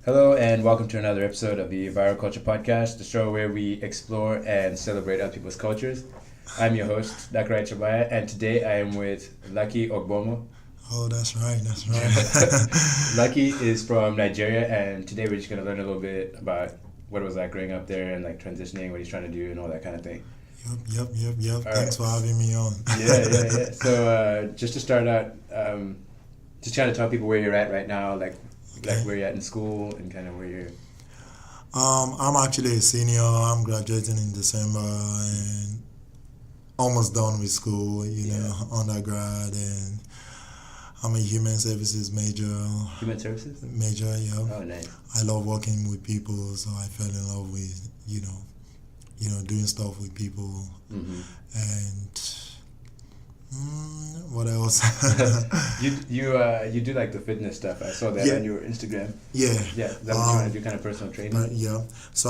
Hello and welcome to another episode of the Viral Culture Podcast, the show where we explore and celebrate other people's cultures. I'm your host, Dakarai Chabaya, and today I am with Lucky Ogbomo. Oh, that's right. That's right. Lucky is from Nigeria, and today we're just going to learn a little bit about what it was like growing up there and like transitioning, what he's trying to do, and all that kind of thing. Yep. All Thanks right. for having me on. Yeah. So just to start out, just trying to tell people where you're at right now, like Okay. where you're at in school and kind of where you're. I'm actually a senior. I'm graduating in December and almost done with school. Undergrad, and I'm a human services major. Human services? Yeah. Oh, nice. I love working with people, so I fell in love with doing stuff with people. Mm-hmm. And what else? You do like the fitness stuff. I saw that Yeah. on your Instagram. Yeah. Yeah, is that what you want to do, kind of personal training? But yeah, so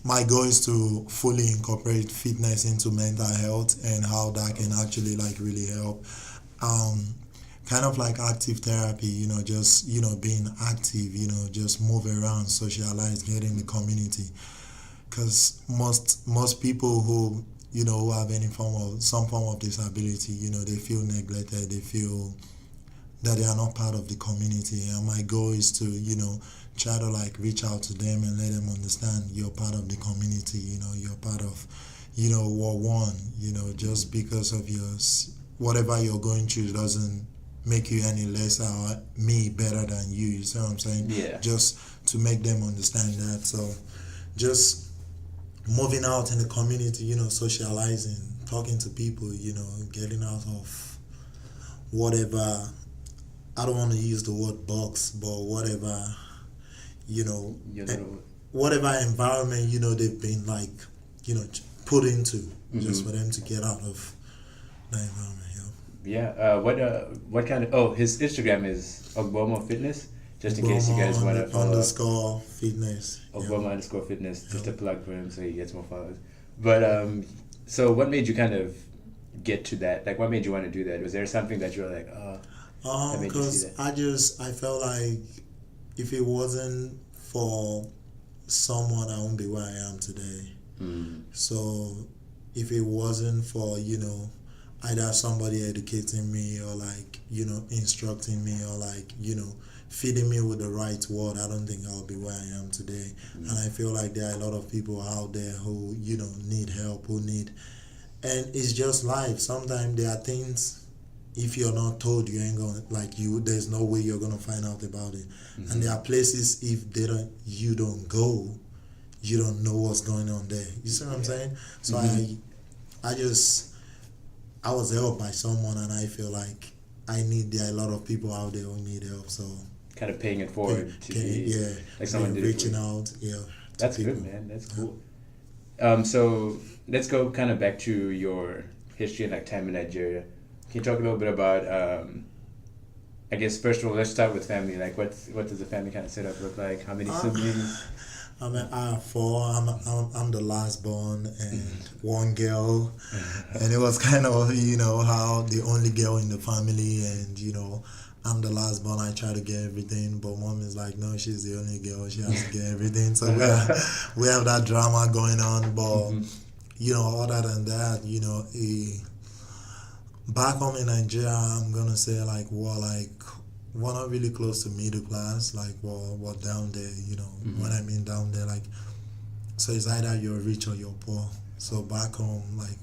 my goal is to fully incorporate fitness into mental health and how that can actually like really help. Kind of like active therapy, just being active, just move around, socialize, get in the community. Because most people who have some form of disability, they feel neglected, they feel that they are not part of the community. And my goal is to try to like reach out to them and let them understand you're part of the community. You're part of War One. Just because of whatever you're going through doesn't make you any less or me better than you. You see what I'm saying? Yeah. Just to make them understand that. So just moving out in the community, socializing, talking to people, getting out of whatever. I don't want to use the word box, but whatever, Your eh, little, whatever environment, they've been like, put into, just for them to get out of the environment. yeah. What kind of? Oh, his Instagram is Ogbomo Fitness. Just in case you guys want to follow up. Underscore fitness. Ogbomo underscore Fitness. Just a plug for him so he gets more followers. But so what made you kind of get to that? Like, what made you want to do that? Was there something that you were like, oh, that made you see Because that? I felt like if it wasn't for someone, I wouldn't be where I am today. Mm. So if it wasn't for either somebody educating me or like instructing me or like feeding me with the right word, I don't think I'll be where I am today. Mm. And I feel like there are a lot of people out there who need help, and it's just life. Sometimes there are things, if you're not told, you ain't gonna there's no way you're gonna find out about it. Mm-hmm. And there are places, if you don't go, you don't know what's going on there. You see what I'm saying? So Mm-hmm. I was helped by someone, and I feel like there are a lot of people out there who need help. So Kind of paying it forward to be like someone did it for reaching you. out, That's people. good, man. That's cool. So let's go kind of back to your history and like time in Nigeria. Can you talk a little bit about? I guess first of all, let's start with family. Like, what does the family kind of setup look like? How many siblings? I have four. I'm the last born and one girl, and it was kind of how the only girl in the family, and I'm the last born. I try to get everything, but mom is like, no, she's the only girl. She has to get everything. So we have that drama going on. But other than that, back home in Nigeria, I'm gonna say we're not really close to middle class. Like we're down there. When I mean down there, like, so it's either you're rich or you're poor. So back home, like,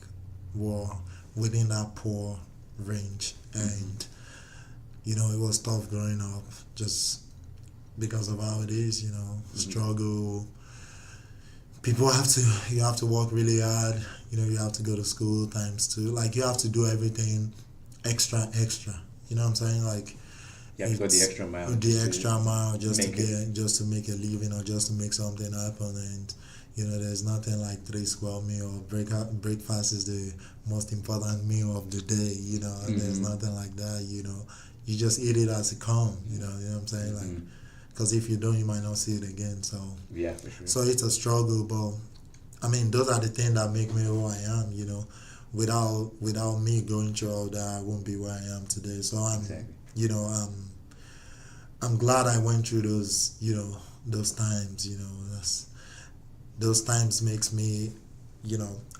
we're within that poor range, and it was tough growing up just because of how it is. Struggle. You have to work really hard. You have to go to school times two. Like, you have to do everything extra. You know what I'm saying? Like, You have to go the extra mile. the extra mile just to make it. get just to make a living or just to make something happen. And there's nothing like 3 square meal. Breakfast is the most important meal of the day. There's nothing like that. You just eat it as it comes. You know what I'm saying? Like, because if you don't, you might not see it again. So Yeah, for sure. so it's a struggle, but I mean, those are the things that make me who I am. Without me going through all that, I won't be where I am today. So Exactly. I'm glad I went through those those times, those times makes me,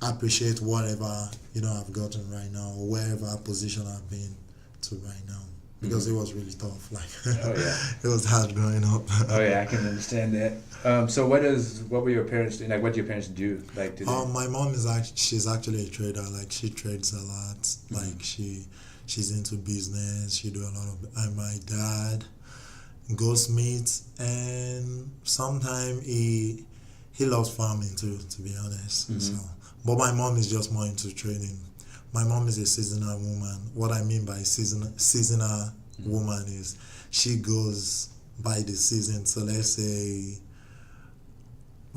appreciate whatever, I've gotten right now, or wherever position I've been to right now. Because it was really tough. Like, Oh yeah. it was hard growing up. Oh yeah, I can understand that. So what were your parents doing? Like, what do your parents do? Like, did they? My mom is she's actually a trader. Like, she trades a lot. Like, she's into business. She do a lot of. And my dad goes meet, and sometimes he loves farming too. To be honest, so. But my mom is just more into trading. My mom is a seasonal woman. What I mean by seasonal woman is she goes by the season. So let's say,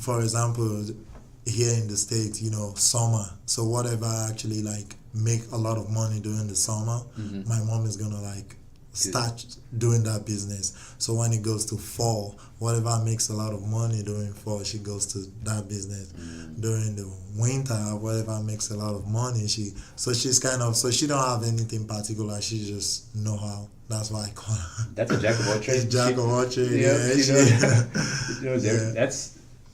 for example, here in the States, summer. So whatever actually like make a lot of money during the summer, my mom is gonna like start doing that business. So when it goes to fall, whatever makes a lot of money during fall, she goes to that business. During the winter, whatever makes a lot of money, she's kind of, so she don't have anything particular. She just know how. That's why I call her. That's a jack of all trades. Jack of all trades. Yeah, Yeah, she knows everything.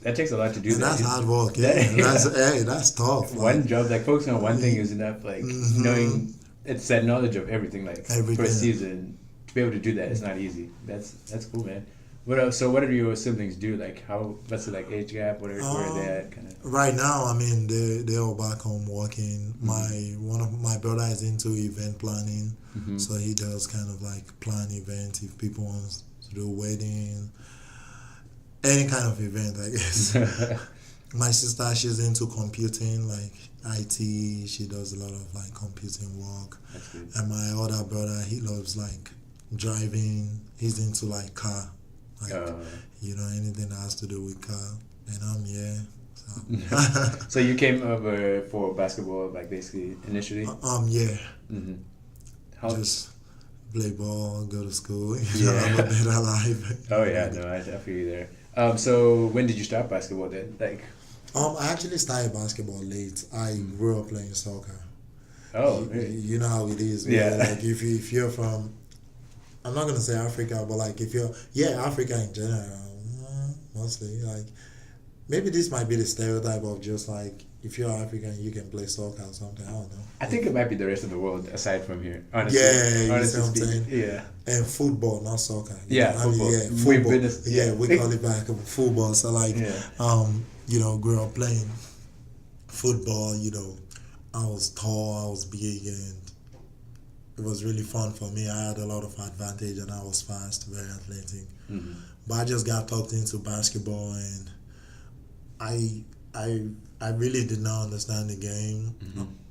That takes a lot to do. And that. that's hard work. Yeah, that's tough. One job, like focusing on one thing is enough. Like knowing, it's that knowledge of everything. Like for a season, to be able to do that, it's not easy. That's cool, man. What else? So what do your siblings do? Like what's the like age gap? Where are they at? Kind of. Right now, I mean, they're all back home working. One of my brother is into event planning, so he does kind of like plan events if people want to do wedding, any kind of event, I guess. My sister, she's into computing, like IT. She does a lot of like computing work. That's good. And my other brother, he loves like driving. He's into like car. Like, anything that has to do with car. And I'm here. So, so you came over for basketball, like basically initially? Yeah. Just play ball, go to school. Have a better life. Oh yeah, no, I feel you there. So when did you start basketball then? Like, I actually started basketball late. I grew up playing soccer. Oh, really? You know how it is. Yeah. Like if you're from, I'm not gonna say Africa, but like if you're, Africa in general, mostly like, maybe this might be the stereotype of just like if you're African you can play soccer or something. I don't know. I think it might be the rest of the world aside from here. Honestly, you see what I'm saying? Yeah. And football, not soccer. Football. Football. We call it back football. So like, grew up playing football. I was tall, I was big, and it was really fun for me. I had a lot of advantage, and I was fast, very athletic. But I just got talked into basketball, and I really did not understand the game,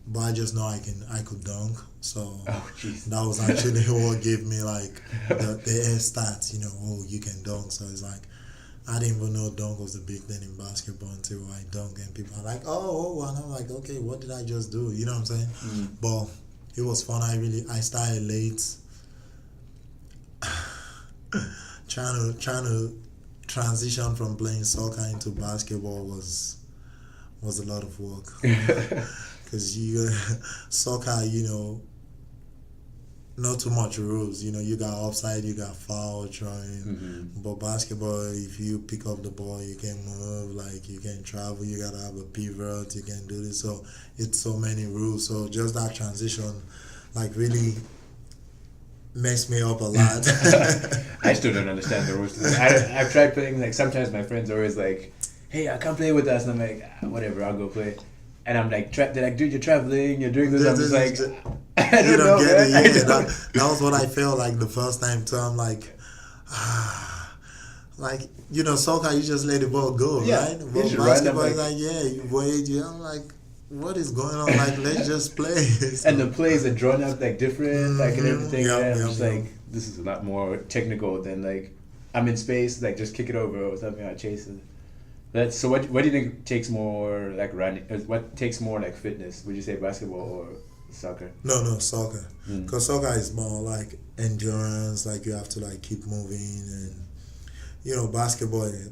but I just know I could dunk. So that was actually what gave me like the air stats. You can dunk. So it's like I didn't even know dunk was a big thing in basketball until I dunk, and people are like, oh, and I'm like, okay, what did I just do? You know what I'm saying? But it was fun. I started late. trying to transition from playing soccer into basketball was a lot of work. Because soccer, not too much rules. You got offside, you got foul, throwing. But basketball, if you pick up the ball, you can move, like you can travel, you gotta have a pivot, you can do this. So it's so many rules. So just that transition, like really messed me up a lot. I still don't understand the rules. I've tried playing, like sometimes my friends are always like, hey, I can't play with us, and I'm like, whatever, I'll go play. And I'm like, they're like, dude, you're traveling, you're doing this. I'm just like, I don't know, get man. it. Yeah, that was what I felt like the first time too. I'm like, soccer, you just let the ball go, right? But basketball is like, you wait. I'm like, what is going on? Like, let's just play. So, and the plays are drawn up like different, like and everything. I'm just like, this is a lot more technical than like, I'm in space, like just kick it over or something. I chase it. So what do you think takes more like running? What takes more like fitness? Would you say basketball or soccer? No, soccer. Because soccer is more like endurance. Like you have to like keep moving, and basketball is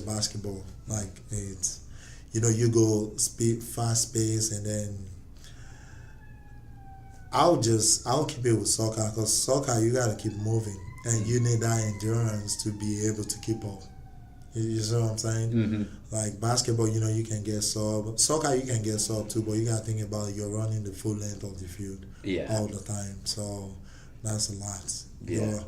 basketball. Like it's you go fast pace, and then I'll keep it with soccer, because soccer you gotta keep moving, and you need that endurance to be able to keep up. You see what I'm saying? Mm-hmm. Like basketball, you can get sub. Soccer, you can get sub too, but you gotta think about it. You're running the full length of the field Yeah. all the time, so that's a lot. Yeah.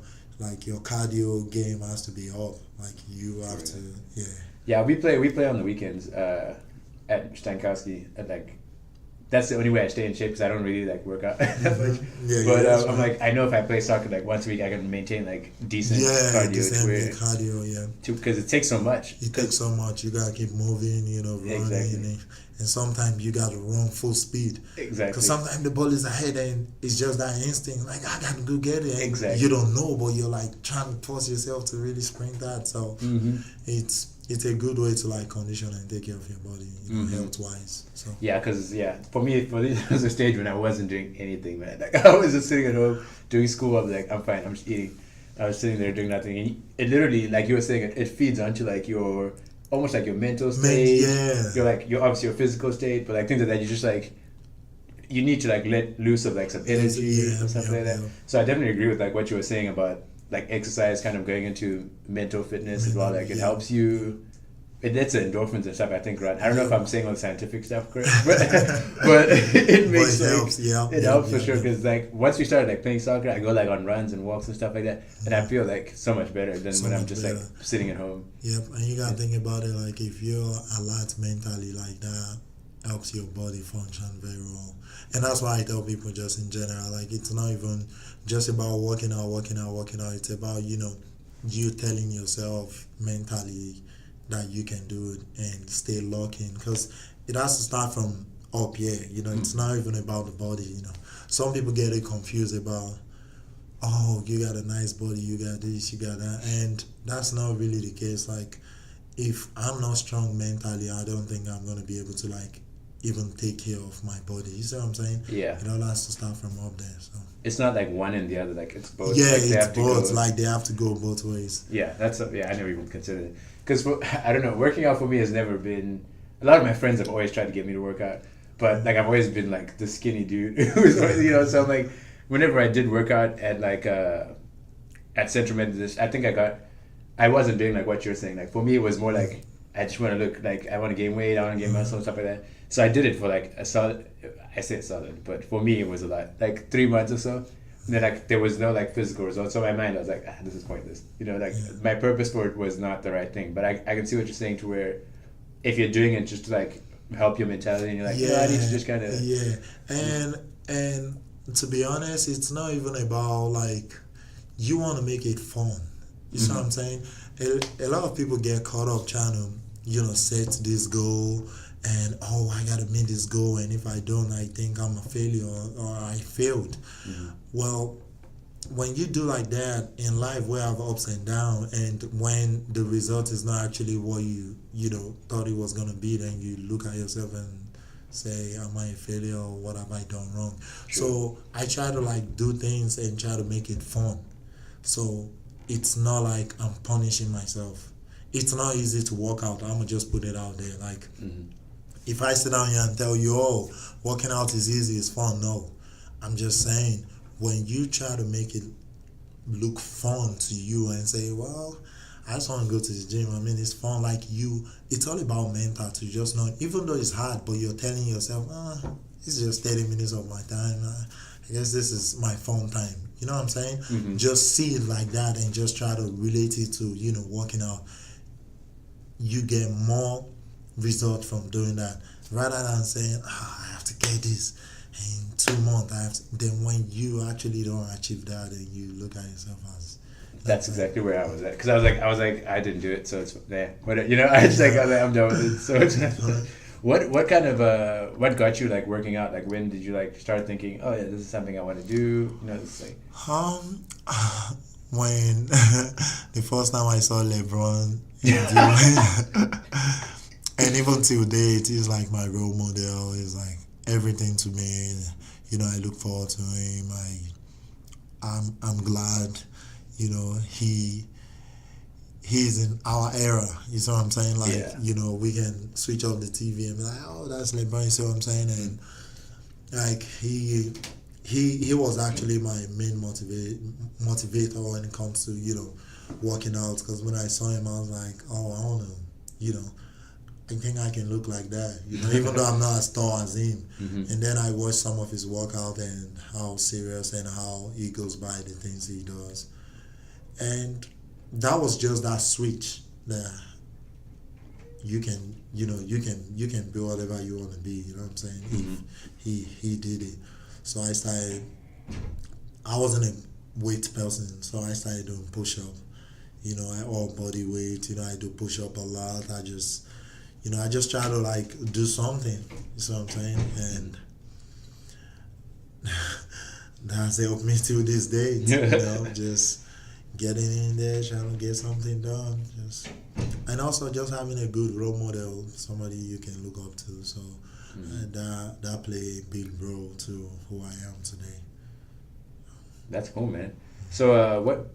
Your cardio game has to be up. Like you have to, yeah. Yeah, we play on the weekends at Stankowski. At like, that's the only way I stay in shape because I don't really like work out that much. Yeah, But that's I'm right. like, I know if I play soccer like once a week, I can maintain like decent Yeah, cardio. decent cardio, yeah. Because it takes so much. It takes so much. You gotta keep moving, running, Exactly. and sometimes you gotta run full speed. Exactly. Because sometimes the ball is ahead and it's just that instinct, like I gotta go get it. And Exactly. you don't know, but you're like trying to force yourself to really sprint that. So Mm-hmm. it's a good way to like condition and take care of your body, Mm-hmm. health wise. So Yeah, because for me, there was a stage when I wasn't doing anything, man. Like I was just sitting at home doing school. I was like, I'm fine. I'm just eating. I was sitting there doing nothing. And it literally, like you were saying, it feeds onto like your almost like your mental state. yeah. You're obviously your physical state, but like things like that, you just like you need to like let loose of like some energy Yeah, and stuff yeah, like that. yeah. So I definitely agree with like what you were saying about like exercise kind of going into mental fitness as well. Like it Yeah. helps you. It lets the endorphins and stuff. I think, right? I don't know if I'm saying all the scientific stuff correct, but it makes But it like, helps, yeah. it yeah, helps for yeah, sure. yeah. Because like once we started like playing soccer, I go like on runs and walks and stuff like that, and I feel like so much better than So when I'm much just better. like sitting at home. Yep, and you gotta think about it like if you're alert mentally like that helps your body function very well. And that's why I tell people just in general, like it's not even just about working out. It's about, you telling yourself mentally that you can do it and stay locked in. Because it has to start from up here, it's not even about the body. Some people get it confused about, oh, you got a nice body, you got this, you got that, and that's not really the case. Like, if I'm not strong mentally, I don't think I'm gonna be able to like even take care of my body. You see what I'm saying? Yeah, It all has to start from up there. So it's not like one and the other. Like it's both. yeah, Like, they it's have to both. go. Like they have to go both ways. Yeah, I never even considered it because I don't know. Working out for me has never been. A lot of my friends have always tried to get me to work out, but like I've always been like the skinny dude who's always, So I'm like, whenever I did work out at like at Central Methodist, I think I wasn't doing like what you're saying. Like for me, it was more like I just want to look like I want to gain weight, I want to gain muscle and stuff like that. So I did it for like a solid. I say solid, but for me it was a lot, like 3 months or so. And then like there was no like physical results. So in my mind I was like, this is pointless. Like my purpose for it was not the right thing. But I can see what you're saying to where if you're doing it just to like help your mentality and you're like, I need to just kind of and to be honest, it's not even about like you want to make it fun. You see what I'm saying? A lot of people get caught up trying to set this goal and I gotta meet this goal, and if I don't, I think I'm a failure or I failed. Well, when you do like that in life, we have ups and downs, and when the result is not actually what you thought it was gonna be, then you look at yourself and say, am I a failure or what have I done wrong? True. So I try to like do things and try to make it fun. So it's not like I'm punishing myself. It's not easy to work out. I'm gonna just put it out there. Like if I sit down here and tell you, oh, working out is easy, it's fun. No, I'm just saying when you try to make it look fun to you and say, well, I just want to go to the gym. I mean, it's fun. Like it's all about mental to just not, even though it's hard, but you're telling yourself, it's just 30 minutes of my time. I guess this is my fun time. You know what I'm saying? Just see it like that and just try to relate it to, working out. You get more result from doing that rather than saying, I have to get this in 2 months. Then when you actually don't achieve that, then you look at yourself as that's exactly where I was at because I was like I didn't do it, so it's there. I just like I'm done with it. So it's what kind of what got you like working out? Like when did you like start thinking, oh yeah, this is something I want to do? It's like when the first time I saw LeBron and even till date, he's like my role model. He's like everything to me. I look forward to him. I'm glad. He's in our era. You see what I'm saying? Like we can switch off the TV and be like, oh, that's LeBron. You see what I'm saying? And like he was actually my main motivator when it comes to working out. Because when I saw him, I was like, oh, I want to, I think I can look like that, even though I'm not as tall as him. And then I watched some of his workout and how serious and how he goes by the things he does. And that was just that switch that you can, you can be whatever you want to be. You know what I'm saying? If he did it, so I wasn't a weight person, so I started doing push up. I all body weight. I do push up a lot. I just try to like do something. You see what I'm saying? And that's helped me to this day. Just getting in there, trying to get something done. And also just having a good role model, somebody you can look up to. So that play a big role to who I am today. That's cool, man. So what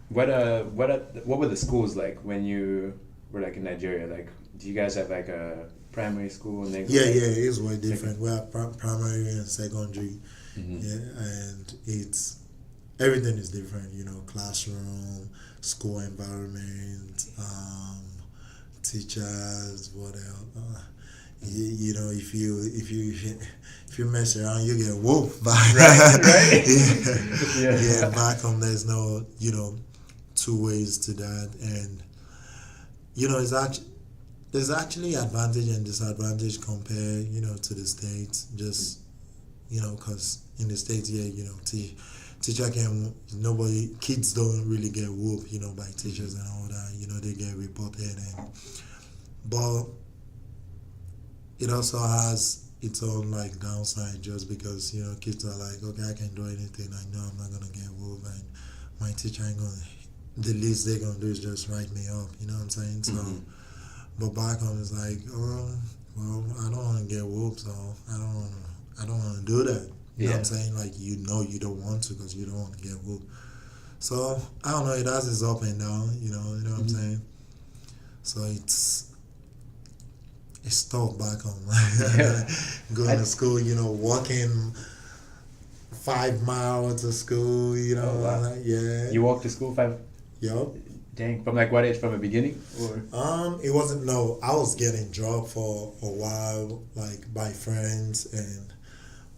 were the schools like when you were like in Nigeria? Like, do you guys have like a primary school and then it's way different. We have primary and secondary, and everything is different. Classroom, school environment, teachers, what else? If you mess around, you get whooped. Right. Yeah. Back home, there's no two ways to that, and there's actually advantage and disadvantage compared to the States. Just because in the States, teacher can kids don't really get whooped by teachers and all that. They get reported, but it also has its own like downside, just because kids are like, okay, I can do anything, I know I'm not gonna get whooped, and my teacher ain't gonna, the least they're gonna do is just write me up, you know what I'm saying? So but back home it's like, oh well, I don't want to get whooped, so I don't want to do that, you know what I'm saying? Like, you don't want to, because you don't want to get whooped. So I don't know, it has its up and down, you know what I'm saying? So it's tough back home. Going to school, walking 5 miles to school, Oh, wow. You walked to school 5? Yep. Dang. From like what age? From the beginning? Or it wasn't, no, I was getting dropped for a while, like by friends,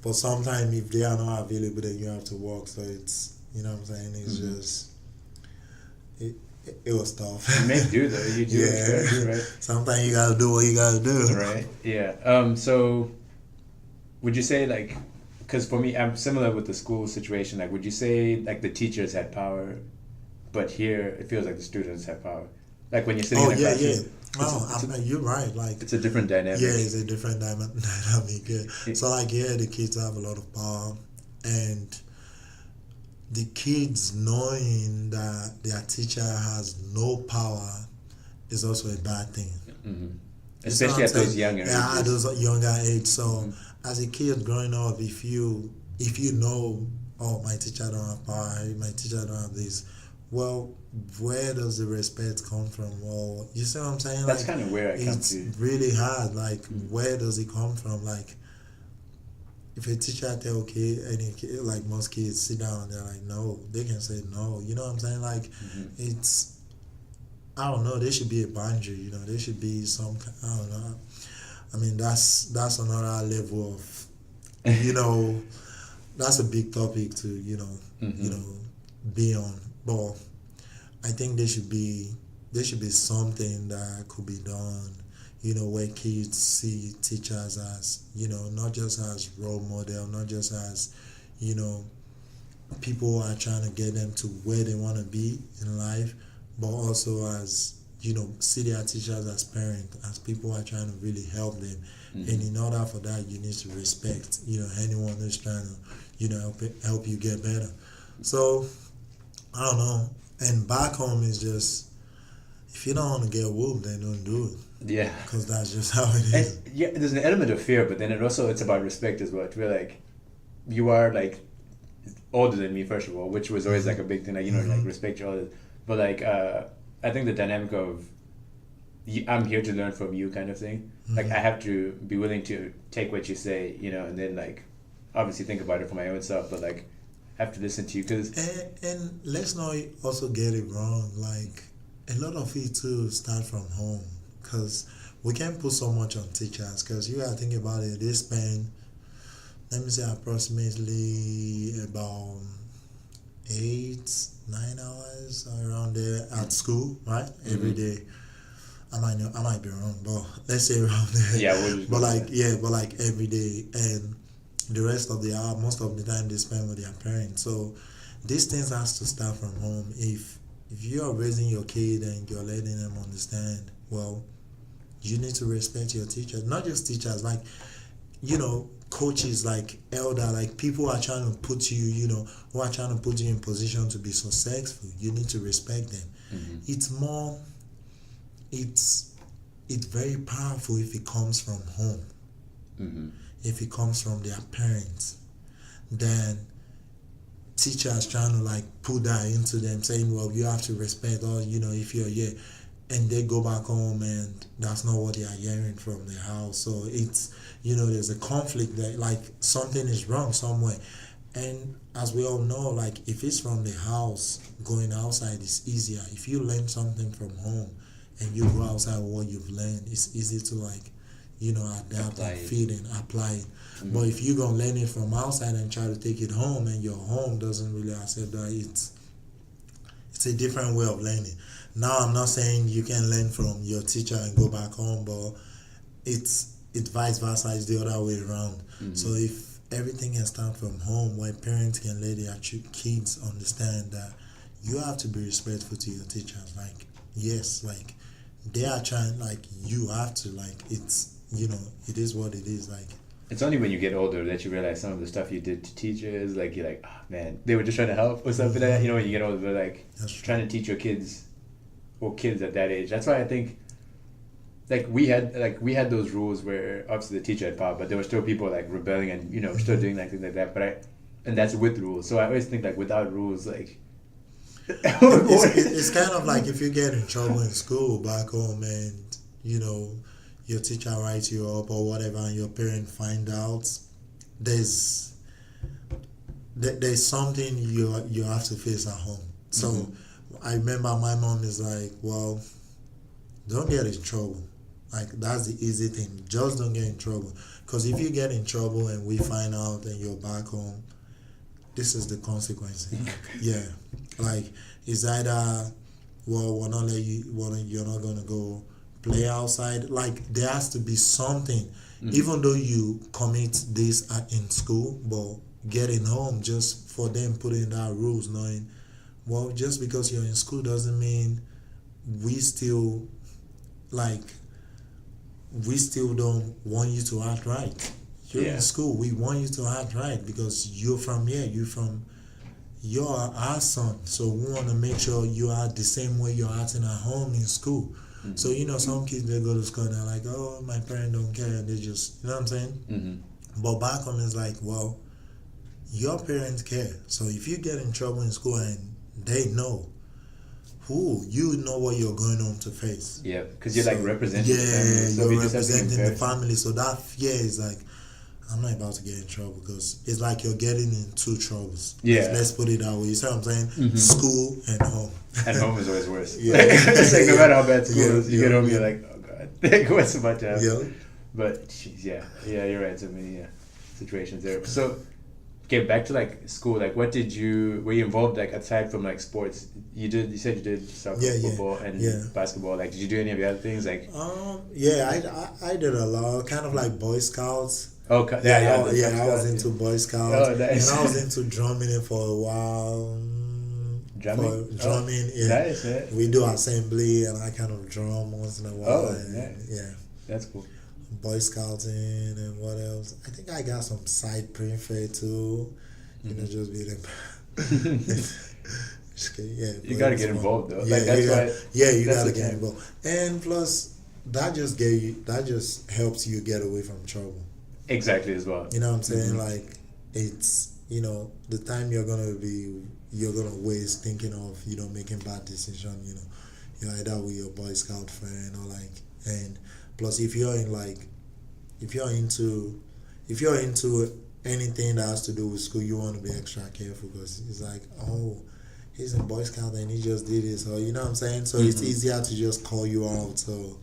but sometimes if they are not available, then you have to walk. So it's, you know what I'm saying? It's just, it was tough. You make do though. You do. Yeah. Right. Sometimes you gotta do what you gotta do. Right. Yeah. So, would you say like, because for me, I'm similar with the school situation. Like, would you say like the teachers had power, but here it feels like the students have power? Like when you're sitting in a classroom. You're right. Like, it's a different dynamic. Yeah, it's a different dynamic. Yeah. So like, the kids have a lot of power, and the kids knowing that their teacher has no power is also a bad thing. Especially at those younger ages. Yeah, at those younger age. So as a kid growing up, if you know, oh, my teacher don't have power, my teacher don't have this, well, where does the respect come from? Well, you see what I'm saying? That's kind of where I come to. It's really hard. Like, where does it come from? Like, if a teacher tell like most kids sit down, they're like, no, they can say no. You know what I'm saying? Like, it's, I don't know, there should be a boundary, there should be some, I don't know. I mean, that's another level of, that's a big topic to, be on. But I think there should be something that could be done, where kids see teachers as, not just as role model, not just as, people who are trying to get them to where they want to be in life, but also as, see their teachers as parents, as people who are trying to really help them. And in order for that, you need to respect, anyone who's trying to, help you get better. So, I don't know. And back home is just, if you don't want to get whooped, then don't do it. Yeah. Because that's just how it is. And, yeah, there's an element of fear, but then it's about respect as well. To be like, you are like older than me, first of all, which was always like a big thing. Like, like respect your elders. But like, I think the dynamic of I'm here to learn from you kind of thing. Like, I have to be willing to take what you say, and then like obviously think about it for my own self, but like I have to listen to you because And let's not also get it wrong. Like a lot of it too start from home, because we can't put so much on teachers. Because you gotta think about it. They spend, let me say, approximately about 8, 9 hours around there at school, right? Every day. I might be wrong, but let's say around there. yeah, we'll just But go with like that. yeah, but like every day, and the rest of the hour, most of the time they spend with their parents. So these things has to start from home. If you are raising your kid and you're letting them understand, well, you need to respect your teachers, not just teachers, like coaches, like elder, like people who are trying to put you, who are trying to put you in position to be successful. You need to respect them. Mm-hmm. It's more, it's it's very powerful if it comes from home, Mm-hmm. if it comes from their parents, then teachers trying to like put that into them, saying, well, you have to respect, or if you're here, and they go back home and that's not what they are hearing from the house. So it's, there's a conflict that like something is wrong somewhere. And as we all know, like if it's from the house, going outside is easier. If you learn something from home and you go outside with what you've learned, it's easy to like, adapt Apply and it. feed and apply it. Mm-hmm. But if you're gonna learn it from outside and try to take it home, and your home doesn't really accept that, it's a different way of learning. Now I'm not saying you can learn from your teacher and go back home, but it's vice versa. It's the other way around. Mm-hmm. So if everything can start from home, where parents can let their kids understand that you have to be respectful to your teachers. Like yes, like they are trying, like you have to, like it's, it is what it is. Like It's only when you get older that you realize some of the stuff you did to teachers, like you're like, oh man, they were just trying to help or something like that. When you get older, like that's true. trying to teach your kids or kids at that age. That's why I think like we had those rules where obviously the teacher had power, but there were still people like rebelling and still doing like things like that. And that's with rules. So I always think like without rules, like it's kind of like if you get in trouble in school back home, and your teacher writes you up or whatever, and your parent find out, there's there's something you have to face at home. So I remember my mom is like, well, don't get in trouble. Like that's the easy thing. Just don't get in trouble. Because if you get in trouble and we find out and you're back home, this is the consequence. Yeah, like it's either, well, we're not let you, you're not gonna go play outside. Like there has to be something, even though you commit this in school, but getting home, just for them putting that rules, knowing, well, just because you're in school doesn't mean we still like we still don't want you to act right. You're in school. We want you to act right because you're from here. You're our son. So we want to make sure you act the same way you're acting at home in school. Mm-hmm. So some kids, they go to school and they're like, oh, my parents don't care, and they just, you know what I'm saying? Mm-hmm. But back home it's like, well, your parents care. So if you get in trouble in school and they know, you know what you're going on to face. Yeah, because you're like representing the family. So you're representing the family. So that fear is like, I'm not about to get in trouble, because it's like you're getting in two troubles. Yeah. Let's put it that way. You see what I'm saying? Mm-hmm. School and home. And home is always worse. Yeah. It's like no matter how bad school is, you get home, you're like, oh god, what's about to happen? Yeah. But geez, yeah, you're right. So many situations there. So, okay, back to like school. Like, were you involved like aside from like sports? You said you did soccer, football, and basketball. Like, did you do any of the other things? Like, I did a lot, kind of like Boy Scouts. Oh, I was into Boy Scouts. Oh, nice. And I was into drumming for a while. Drumming, yeah. Nice, man. We do assembly, and I kind of drum once in a while. Oh, nice. Yeah. That's cool. Boy Scouting, and what else? I think I got some side prefect too. Just being you gotta get involved though. Yeah, like, you gotta get involved. And plus, that just helps you get away from trouble. Exactly, as well. You know what I'm saying? Mm-hmm. Like, it's, the time you're gonna waste thinking of, making bad decisions, you're either with your Boy Scout friend or like, and plus if you're into anything that has to do with school, you want to be extra careful because it's like, oh, he's in Boy Scout and he just did this, or you know what I'm saying. So it's easier to just call you out. So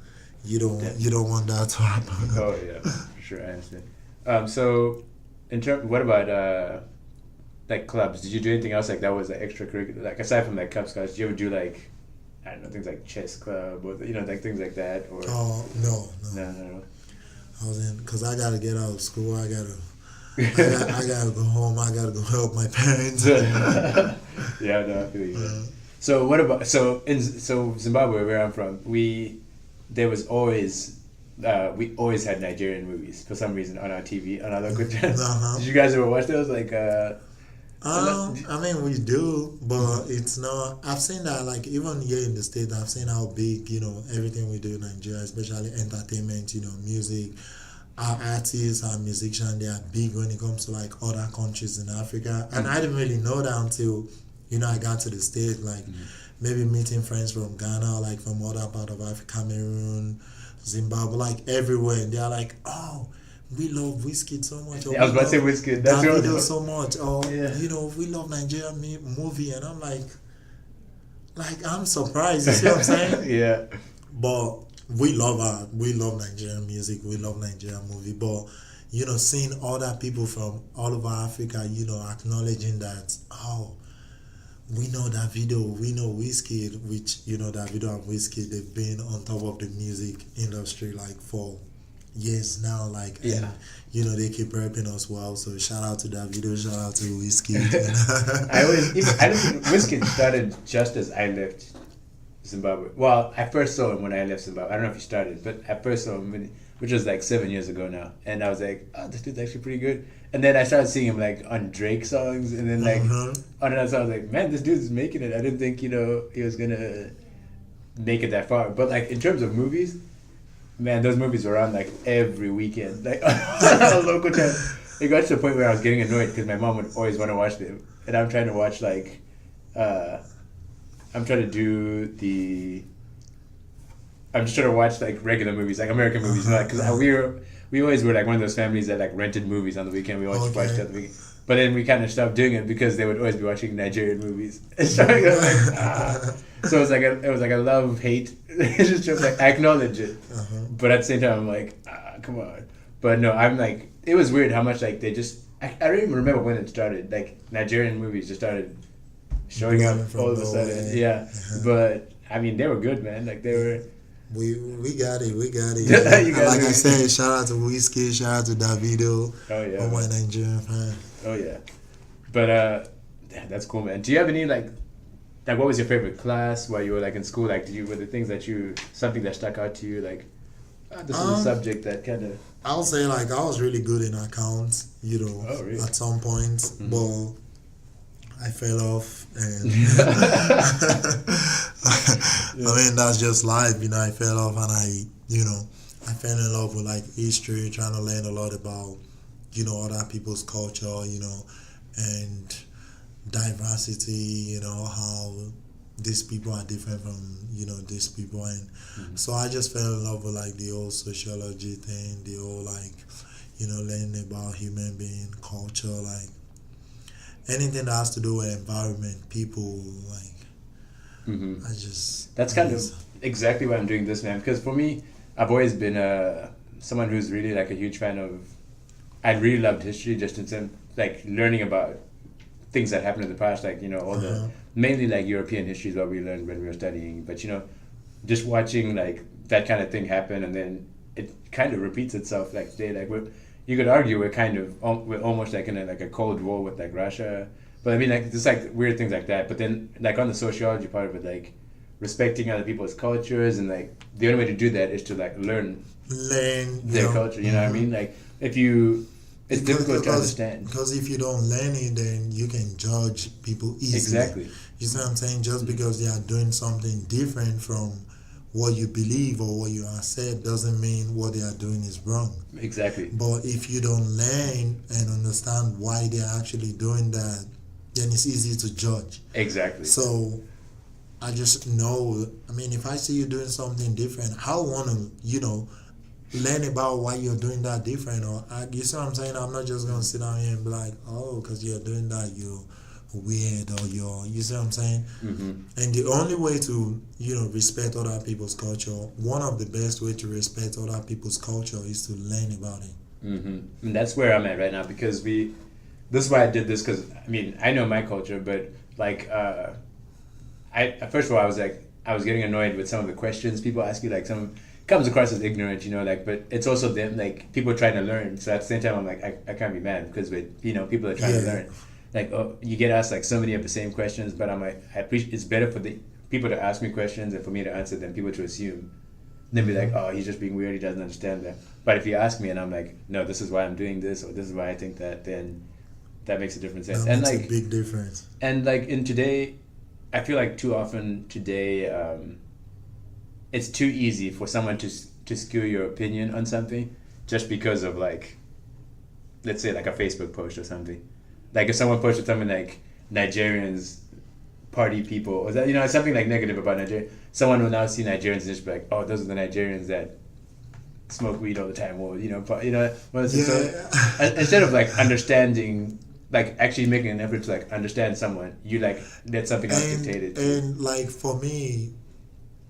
you don't want that to happen. Oh yeah, for sure, I understand. So, what about like clubs? Did you do anything else like that was like extracurricular? Like aside from like Cub Scouts, did you ever do like I don't know things like chess club or like things like that or? Oh no. No. I was in because I gotta get out of school. I gotta go home. I gotta go help my parents. Yeah, no, I feel you. So what about so Zimbabwe, where I'm from, there was always we always had Nigerian movies for some reason on our TV on our local channel. Did you guys ever watch those? Like, I mean, we do, but it's not. I've seen that, like, even here in the States, I've seen how big, everything we do in Nigeria, especially entertainment, music, our artists, our musicians, they are big when it comes to, like, other countries in Africa. And I didn't really know that until, I got to the States, like, maybe meeting friends from Ghana, like, from other part of Africa, Cameroon, Zimbabwe, like, everywhere. And they're like, oh, we love whiskey so much. I was about to say whiskey. That's Davido so much. Or yeah. We love Nigerian movie, and I'm like I'm surprised. You see what I'm saying? Yeah. But we love Nigerian music. We love Nigerian movie. But seeing other people from all over Africa, acknowledging that we know Davido, we know whiskey, which Davido and whiskey, they've been on top of the music industry like for years now, like, yeah. And they keep repping us well. So shout out to Davido, shout out to whiskey. I don't think whiskey started just as I left Zimbabwe. Well, I first saw him when I left Zimbabwe. I don't know if he started, but I first saw him which was like 7 years ago now, and I was like, oh, this dude's actually pretty good. And then I started seeing him like on Drake songs, and then like on another song, I was like, man, this dude's making it. I didn't think he was gonna make it that far. But like in terms of movies, man, those movies were on like every weekend, like on a local channel. It got to the point where I was getting annoyed because my mom would always want to watch them, and I'm trying to watch like, I'm trying to watch like regular movies, like American movies, because we always were like one of those families that like rented movies on the weekend. We always watched it on the weekend. But then we kind of stopped doing it because they would always be watching Nigerian movies. And so I was like, so it was like a love hate. It's just like I acknowledge it, but at the same time I'm like, come on. But no, I'm like, it was weird how much like they just. I don't even remember when it started. Like Nigerian movies just started showing up all of a sudden. Yeah, but I mean they were good, man. Like they were. We got it. Like I said, shout out to Whiskey, shout out to Davido. Oh yeah. I'm my Nigerian fan. Oh yeah. But that's cool, man. Do you have any like what was your favorite class while you were like in school? Like were the things that something that stuck out to you, like this is a subject that kinda I'll say like I was really good in accounts, really? At some point. But I fell off, and I mean that's just life, I fell off, and I fell in love with like history, trying to learn a lot about other people's culture, and diversity, how these people are different from these people, and so I just fell in love with like the whole sociology thing, the whole like learning about human being, culture, like. Anything that has to do with environment, people, like, That's kind of exactly why I'm doing this, man. Because for me, I've always been someone who's really like a huge fan of. I really loved history, just in terms like learning about things that happened in the past, like all the mainly like European history is what we learned when we were studying. But just watching like that kind of thing happen, and then it kind of repeats itself like today, like you could argue we're almost like in a Cold War with like Russia, but I mean like just like weird things like that. But then like on the sociology part of it, like respecting other people's cultures, and like the only way to do that is to like learn their culture. You know what I mean? Like it's difficult to understand. Because if you don't learn it, then you can judge people easily. Exactly. You see what I'm saying? Just because they are doing something different from what you believe or what you accept doesn't mean what they are doing is wrong. Exactly. But if you don't learn and understand why they're actually doing that, then it's easy to judge. Exactly. So I just know, I mean, if I see you doing something different, I want to, learn about why you're doing that different. Or you see what I'm saying? I'm not just gonna sit down here and be like, oh, because you're doing that, you're weird, or you see what I'm saying? And the only way to respect other people's culture, one of the best way to respect other people's culture is to learn about it. And that's where I'm at right now because this is why I did this because I mean I know my culture, but like I first of all I was getting annoyed with some of the questions people ask you, like some comes across as ignorant, like, but it's also them, like people trying to learn. So at the same time, I'm like, I can't be mad because people are trying to learn. Like, oh, you get asked like so many of the same questions, but I'm like, I appreciate it's better for the people to ask me questions and for me to answer than people to assume. Then be like, oh, he's just being weird, he doesn't understand that. But if you ask me and I'm like, no, this is why I'm doing this, or this is why I think that, then that makes a different sense. That And makes like a big difference. and like in today, I feel like too often today, it's too easy for someone to skew your opinion on something just because of like, let's say like a Facebook post or something. Like if someone posted something like Nigerians party people, or that something like negative about Nigeria, someone will now see Nigerians and just be like, oh, those are the Nigerians that smoke weed all the time, or so instead of like understanding, like actually making an effort to like understand someone, you like let something else dictated. And like for me,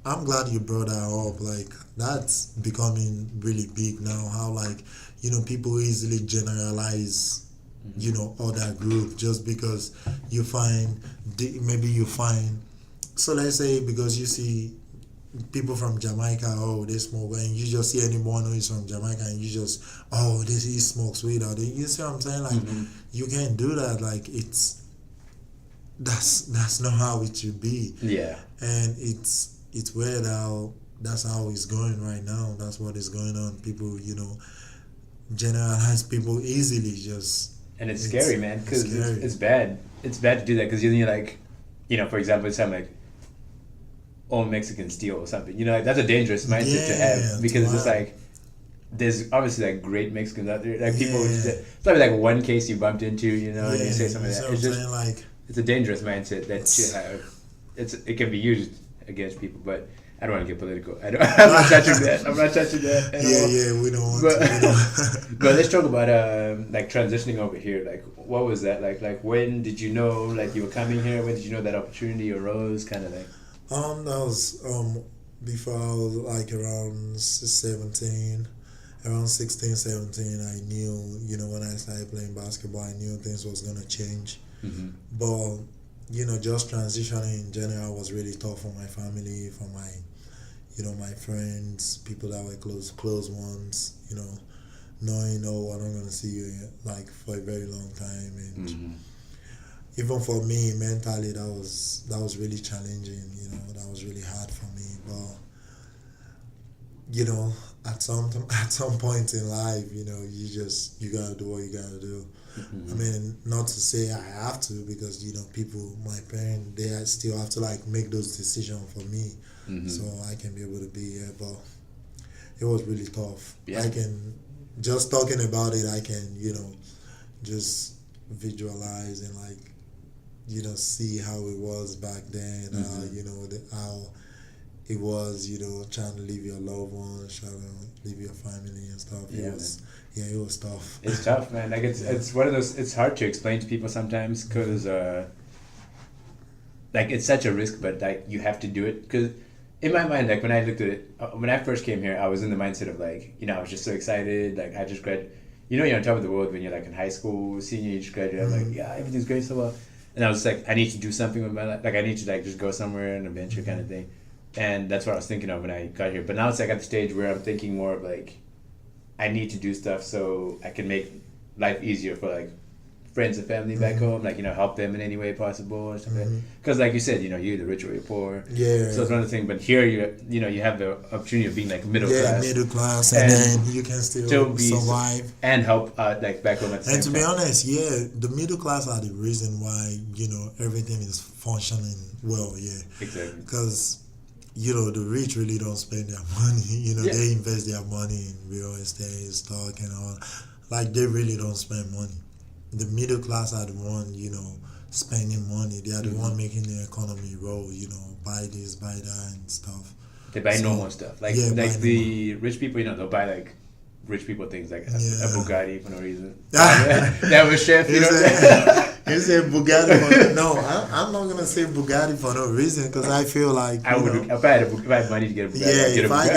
I'm glad you brought that up. Like that's becoming really big now. How like people easily generalize other group just because you find maybe you find, so let's say because you see people from Jamaica, oh they smoke, and you just see anyone who is from Jamaica and you just, oh this he smokes weed, or you see what I'm saying, like you can't do that. Like that's not how it should be. Yeah. And it's weird how that's how it's going right now. That's what is going on. People generalize people easily, just. And it's scary, man, because it's bad. It's bad to do that because you're like, for example, it's something like, all Mexicans steal or something. Like that's a dangerous mindset to have because it's just like, there's obviously like great Mexicans out there. Like people, it's probably like one case you bumped into, and you say something like that. It's just like, it's a dangerous mindset that you have. It can be used against people, but I don't want to get political. I'm not touching that. I'm not touching that at all. We don't want to. But let's talk about like transitioning over here. Like, what was that like? Like, when did you know like you were coming here? When did you know that opportunity arose? Kind of thing. That was before I was like around 17, around 16, 17. I knew when I started playing basketball, I knew things was gonna change. But just transitioning in general was really tough for my family, for my my friends, people that were close ones, knowing, oh, I'm not going to see you like for a very long time. And even for me mentally, that was really challenging, that was really hard for me. But at some point in life, you gotta do what you gotta do. I mean, not to say I have to, because people, my parents, they still have to like make those decisions for me, so I can be able to be here. But it was really tough. I can just talking about it. I can just visualize and like see how it was back then. How it was, trying to leave your loved ones, trying to leave your family and stuff. It was tough. It's tough, man. Like it's one of those. It's hard to explain to people sometimes because, like, it's such a risk, but like you have to do it. Because in my mind, like when I looked at it, when I first came here, I was in the mindset of like, I was just so excited. Like I just graduated. You're on top of the world when you're like in high school, senior, you just graduate. I'm like, yeah, everything's great so well. And I was like, I need to do something with my life. Like I need to like just go somewhere, an adventure kind of thing. And that's what I was thinking of when I got here. But now it's like at the stage where I'm thinking more of like, I need to do stuff so I can make life easier for like friends and family back home. Like, help them in any way possible or something. Because like you said, you're either rich or you're poor. Yeah. So it's one of the things. But here, you have the opportunity of being like middle class. Yeah, middle class. And then you can still survive. And help like back home at the same time. And to be honest, the middle class are the reason why, everything is functioning well, Exactly. Because the rich really don't spend their money. They invest their money in real estate, stock, and all. Like they really don't spend money. The middle class are the one, spending money. They are the one making the economy roll. Buy this, buy that, and stuff. They buy normal stuff. Like the rich people, they'll buy like rich people things like Yeah. a Bugatti for no reason. That was chef, you You know. say Bugatti for no. I'm not gonna say Bugatti for no reason because I feel like I would if I had if I had money to get a Bugatti, yeah. I'd get a If I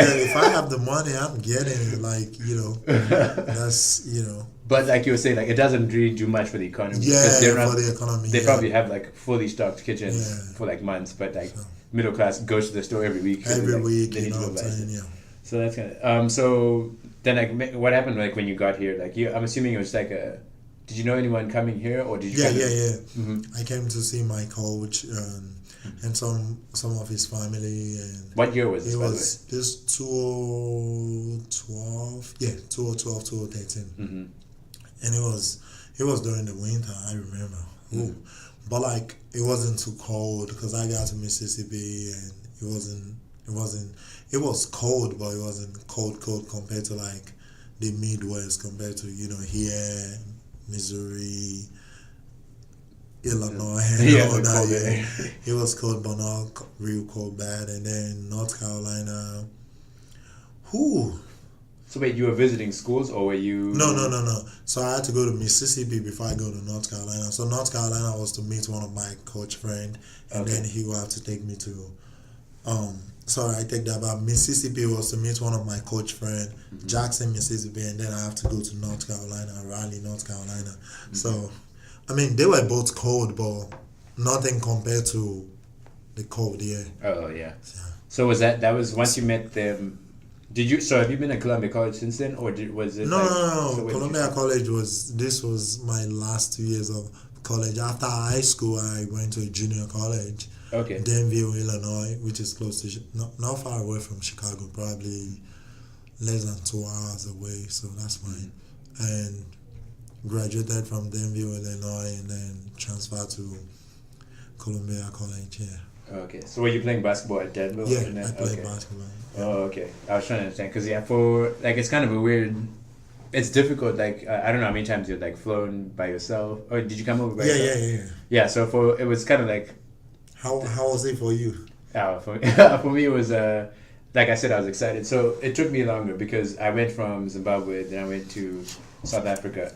Bugatti. have the money, I'm getting it. Like that's But like you were saying, like it doesn't really do much for the economy because yeah they're not. for the economy. They Yeah, probably have like fully stocked kitchens yeah. for like months, but like So, middle class goes to the store every week. 'Cause every like, week, they need to what go I'm buy saying? stuff. Yeah. So that's kind of so then like what happened like when you got here? Like you, I'm assuming it was like a. Did you know anyone coming here or did you? Yeah. Hmm. I came to see my coach and some of his family, and What year was this? it By the way. was this 2012. Yeah, 2012, 2013, Mm-hmm. and it was during the winter. I remember. Ooh. But like it wasn't too cold because I got to Mississippi and it was cold, but it wasn't cold compared to like the Midwest compared to here, Missouri, Illinois, and Yeah, all the that. cold Yeah, air. it was cold, but not real cold bad. And then North Carolina. Whew. So wait, you were visiting schools or were you? No. So I had to go to Mississippi before I go to North Carolina. So North Carolina was to meet one of my coach friend, and Okay. then he will have to take me to. Sorry, I take that back. Mississippi was to meet one of my coach friend, Jackson, Mississippi, and then I have to go to North Carolina, Raleigh, North Carolina. So, I mean, they were both cold, but nothing compared to the cold here. Oh yeah. So that was once you met them? Did you? So have you been at Columbia College since then, or was it? No, like, no, So no. when did you Columbia start? College was my last 2 years of college. After high school, I went to a junior college, Okay. Danville, Illinois, which is close to not far away from Chicago, probably less than 2 hours away. So that's fine. And graduated from Danville, Illinois, and then transferred to Columbia College. Yeah, Okay. So were you playing basketball at Denver? yeah. And I then- played okay. basketball. Oh, okay. I was trying to understand because for like it's kind of a weird. It's difficult. Like I don't know how many times you've like flown by yourself, or did you come over by yourself? Yeah. Yeah. So it was kind of like How was it for you? for for me it was like I said I was excited. So it took me longer because I went from Zimbabwe, then I went to South Africa.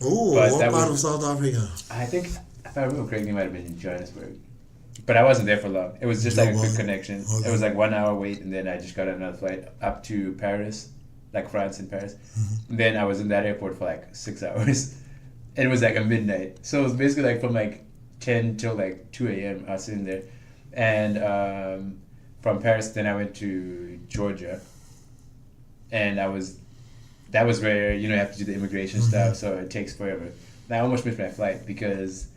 Oh, But what that part was- of South Africa? I think if I remember correctly, it might have been in Johannesburg, but I wasn't there for long. It was just like a quick connection. Okay. It was like 1 hour wait, and then I just got another flight up to Paris, like France and Paris. Then I was in that airport for like 6 hours, and it was like a midnight. So it was basically like from like 10 till like 2 a.m. I was sitting there, and from Paris then I went to Georgia, and that was where you have to do the immigration stuff, so it takes forever. And I almost missed my flight because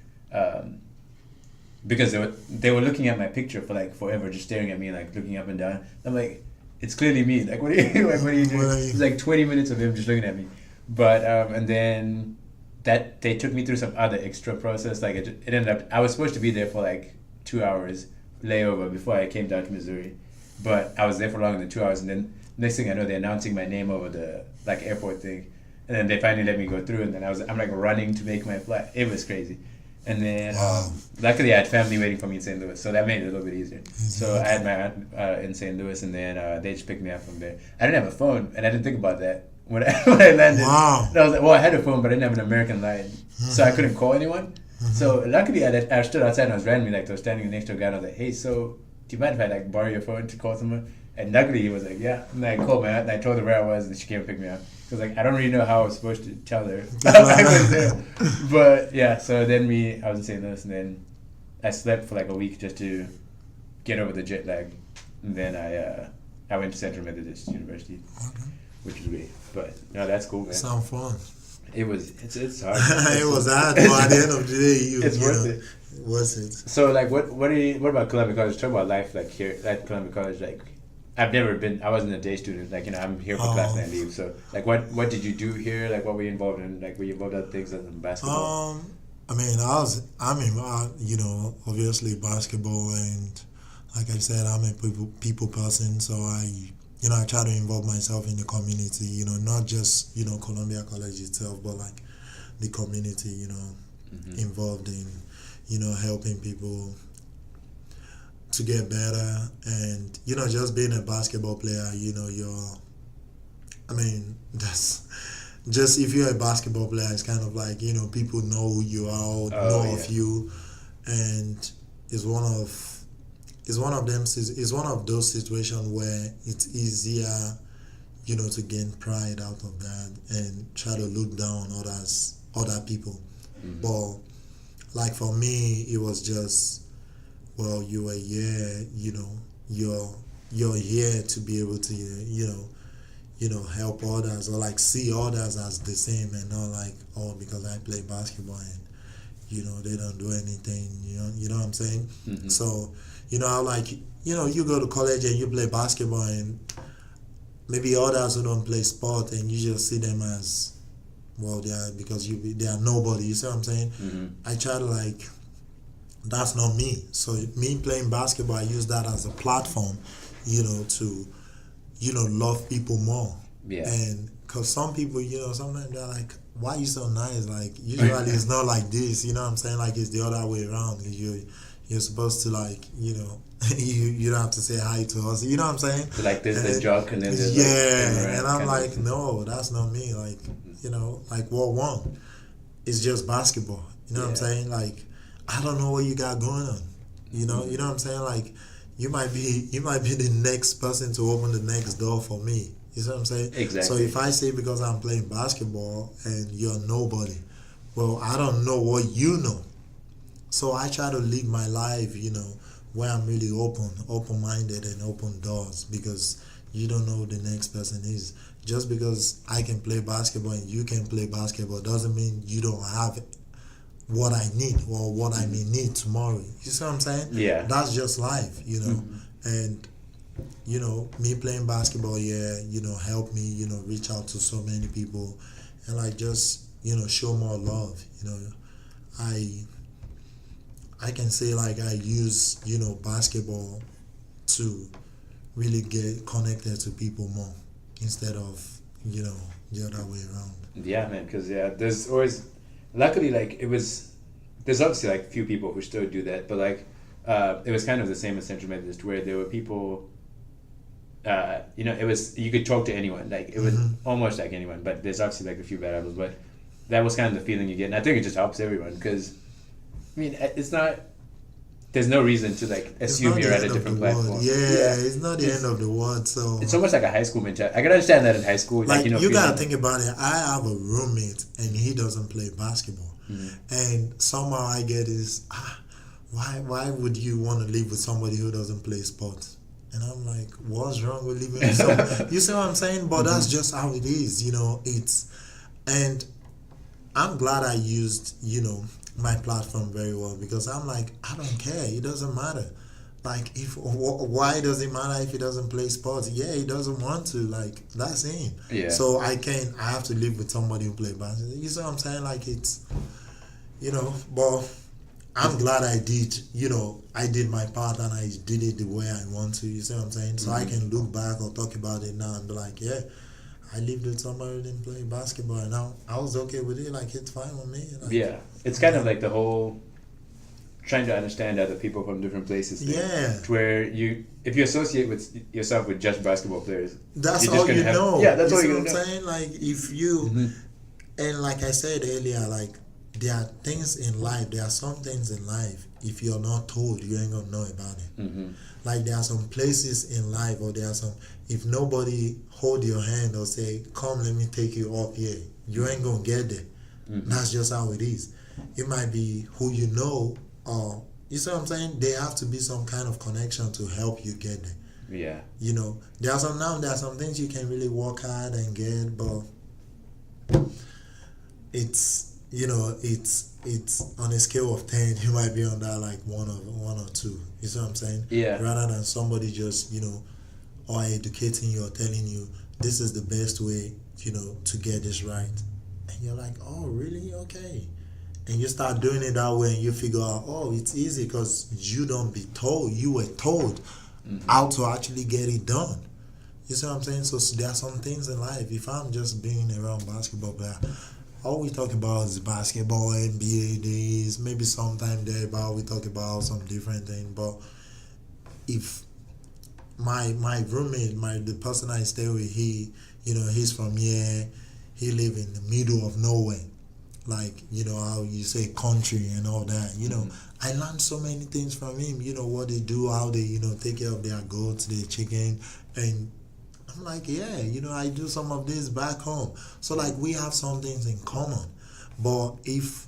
they were looking at my picture for like forever, just staring at me, like looking up and down. I'm like, it's clearly me. Like, what are you like? What are you doing? What are you- It's like 20 minutes of him just looking at me. But and then that they took me through some other extra process. Like it ended up I was supposed to be there for like 2 hours layover before I came down to Missouri, but I was there for longer than 2 hours. And then next thing I know, they're announcing my name over the like airport thing, and then they finally let me go through. And then I'm like running to make my flight. It was crazy. And then Wow. luckily I had family waiting for me in St. Louis, so that made it a little bit easier. So I had my aunt in St. Louis, and then they just picked me up from there. I didn't have a phone, and I didn't think about that when when I landed. Wow. And I was like, well, I had a phone, but I didn't have an American line, so I couldn't call anyone. So luckily I stood outside and I was randomly like, I was standing next to a guy, and I was like, hey, so do you mind if I like borrow your phone to call someone? And luckily he was like, yeah. And I called my aunt and I told her where I was, and she came and picked me up. Because like I don't really know how I was supposed to tell her I was there. But yeah, so then I was in St. Louis, and then I slept for like a week just to get over the jet lag. And then I went to Central Methodist University, which was great. But no, that's cool, man. Sound fun. It's hard. It was hard, but at the end of the day, It's worth it. Was it? So like what about Columbia College? Talk about life like here at Columbia College. Like I wasn't a day student. Like I'm here for class and I leave. So like what did you do here? Like what were you involved in? Like were you involved in other things other than basketball? I mean, obviously basketball, and like I said, I'm a people person, so I try to involve myself in the community, not just, Columbia College itself, but like the community, involved in, helping people to get better, and, just being a basketball player, I mean, that's just if you're a basketball player, it's kind of like, people know who you are, Oh know of yeah. you, and it's one of it's one of those situations where it's easier, to gain pride out of that and try to look down on other people. Mm-hmm. But like for me, it was just, well, you were here, you're here to be able to, help others or like see others as the same and not like, oh, because I play basketball and they don't do anything, what I'm saying. Mm-hmm. So how like you go to college and you play basketball and maybe others who don't play sport and you just see them as, well, they are nobody, you see what I'm saying. Mm-hmm. I try to like, that's not me. So me playing basketball, I use that as a platform, to love people more. Yeah. And because some people, sometimes they're like, why you so nice? Like usually it's not like this, you know what I'm saying? Like it's the other way around. You're supposed to like, you don't have to say hi to us, you know what I'm saying? So like there's the And jock and then there's yeah, and I'm like, of, no, that's not me. Like, like what one? It's just basketball. You know what I'm saying? Like, I don't know what you got going on. You know what I'm saying? Like, you might be the next person to open the next door for me. You see what I'm saying? Exactly. So if I say because I'm playing basketball and you're nobody, well, I don't know what you know. So I try to live my life, where I'm really open-minded and open doors, because you don't know who the next person is. Just because I can play basketball and you can play basketball doesn't mean you don't have what I need or what I may need tomorrow. You see what I'm saying? Yeah. That's just life, And me playing basketball, help me, reach out to so many people and like just, show more love. I can say like I use, basketball to really get connected to people more instead of, the other way around. Yeah, man, because there's always, luckily, like there's obviously like few people who still do that, but like it was kind of the same as Central Methodist, where there were people, it was, you could talk to anyone, like it was almost like anyone, but there's obviously like a few bad apples, but that was kind of the feeling you get, and I think it just helps everyone, because I mean, it's not, there's no reason to like assume you're at a different platform. Yeah, it's not the end of the world. So it's almost like a high school mentality. I can understand that in high school. Like you gotta feeling, think about it. I have a roommate and he doesn't play basketball, and somehow I get this. Why would you want to live with somebody who doesn't play sports? And I'm like, what's wrong with living with someone? You see what I'm saying? But that's just how it is. And I'm glad I used, my platform very well, because I'm like, I don't care. It doesn't matter. Like, why does it matter if he doesn't play sports? Yeah, he doesn't want to. Like, that's him. Yeah. So I have to live with somebody who plays basketball. You see what I'm saying? Like, it's, but I'm glad I did, I did my part and I did it the way I want to. You see what I'm saying? So I can look back or talk about it now and be like, yeah, I lived with somebody who didn't play basketball, and I was okay with it. Like, it's fine with me. Like, yeah, it's kind of like the whole trying to understand other people from different places thing. Yeah. Where if you associate with yourself with just basketball players, that's you're all just you gonna know. Yeah, that's you all see you're what gonna I'm know. saying? Like, if you, and like I said earlier, like, there are things in life, there are some things in life, if you're not told, you ain't gonna know about it. Like, there are some places in life, or there are some, if nobody hold your hand or say, come, let me take you up here, you ain't gonna get there. That's just how it is. It might be who you know, or, you see what I'm saying? There have to be some kind of connection to help you get there. Yeah. There are some things you can really work hard and get, but it's, it's on a scale of 10, you might be on that like one or two. You see what I'm saying? Yeah. Rather than somebody just, or educating you or telling you this is the best way, to get this right. And you're like, oh, really? Okay. And you start doing it that way and you figure out, oh, it's easy because you were told how to actually get it done. You see what I'm saying? So there are some things in life. If I'm just being around basketball player, all we talk about is basketball, NBA days, maybe sometime there, but we talk about some different thing. But if my roommate, the person I stay with, he He's from here. He live in the middle of nowhere, like how you say country and all that. I learned so many things from him. What they do, how they take care of their goats, their chicken, and I'm like, yeah, I do some of this back home. So like we have some things in common, but if